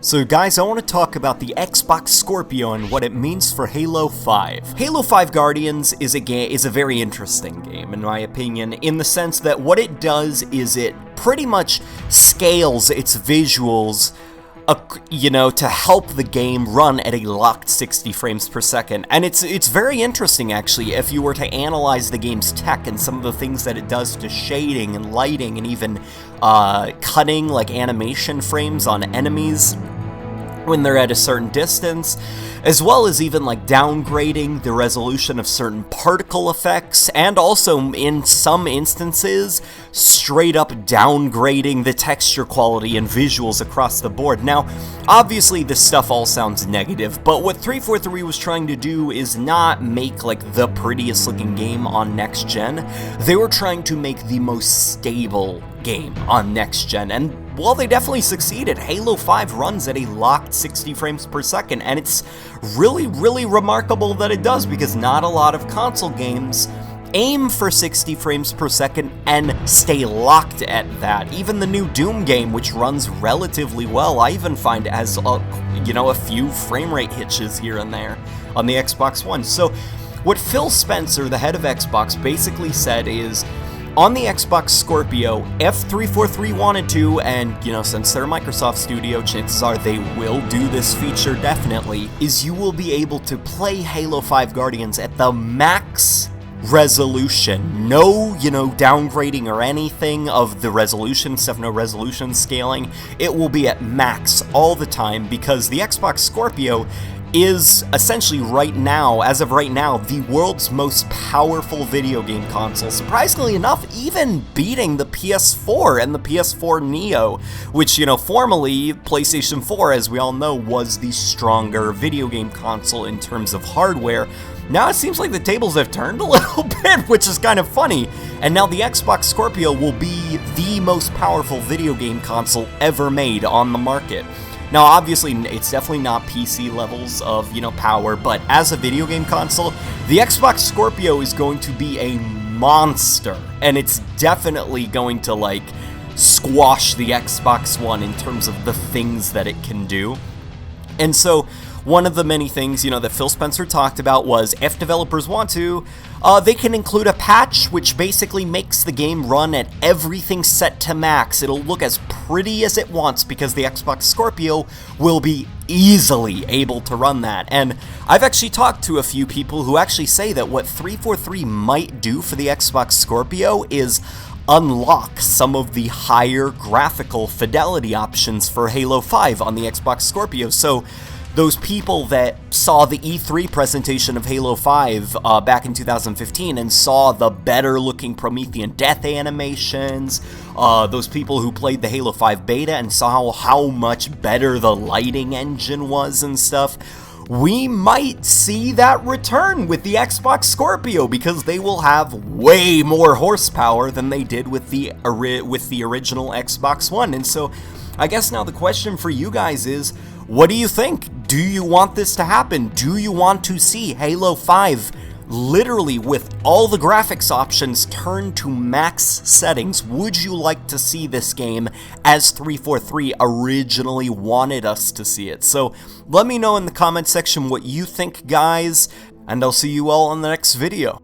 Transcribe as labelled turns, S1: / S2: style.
S1: So guys, I want to talk about the Xbox Scorpio and what it means for Halo 5. Halo 5 Guardians is a very interesting game, in my opinion, in the sense that what it does is it pretty much scales its visuals, to help the game run at a locked 60 frames per second. And it's very interesting, actually, if you were to analyze the game's tech and some of the things that it does to shading and lighting and even cutting like animation frames on enemies when they're at a certain distance, as well as even like downgrading the resolution of certain particle effects, and also in some instances straight up downgrading the texture quality and visuals across the board. Now, obviously this stuff all sounds negative, but what 343 was trying to do is not make like the prettiest looking game on next gen. They were trying to make the most stable game on next gen, and while they definitely succeeded, Halo 5 runs at a locked 60 frames per second, and it's really remarkable that it does, because not a lot of console games aim for 60 frames per second and stay locked at that. Even the new Doom game, which runs relatively well, I even find it has a few frame rate hitches here and there on the Xbox One. So what Phil Spencer, the head of Xbox, basically said is, on the Xbox Scorpio, if 343 wanted to, and since they're a Microsoft studio, chances are they will do this feature definitely, is you will be able to play Halo 5 Guardians at the max resolution. No, downgrading or anything of the resolution stuff, no resolution scaling. It will be at max all the time, because the Xbox Scorpio is essentially as of right now, the world's most powerful video game console. Surprisingly enough, even beating the PS4 and the PS4 Neo, which, formerly PlayStation 4, as we all know, was the stronger video game console in terms of hardware. Now it seems like the tables have turned a little bit, which is kind of funny. And now the Xbox Scorpio will be the most powerful video game console ever made on the market. Now, obviously, it's definitely not PC levels of, power, but as a video game console, the Xbox Scorpio is going to be a monster, and it's definitely going to, squash the Xbox One in terms of the things that it can do. And so, one of the many things, that Phil Spencer talked about was, if developers want to, they can include a patch which basically makes the game run at everything set to max. It'll look as pretty as it wants, because the Xbox Scorpio will be easily able to run that. And I've actually talked to a few people who actually say that what 343 might do for the Xbox Scorpio is unlock some of the higher graphical fidelity options for Halo 5 on the Xbox Scorpio. So those people that saw the E3 presentation of Halo 5 back in 2015 and saw the better looking Promethean death animations, those people who played the Halo 5 beta and saw how much better the lighting engine was and stuff, we might see that return with the Xbox Scorpio, because they will have way more horsepower than they did with the original Xbox One. And so I guess now the question for you guys is, what do you think? Do you want this to happen? Do you want to see Halo 5 literally with all the graphics options turned to max settings? Would you like to see this game as 343 originally wanted us to see it? So let me know in the comment section what you think, guys, and I'll see you all in the next video.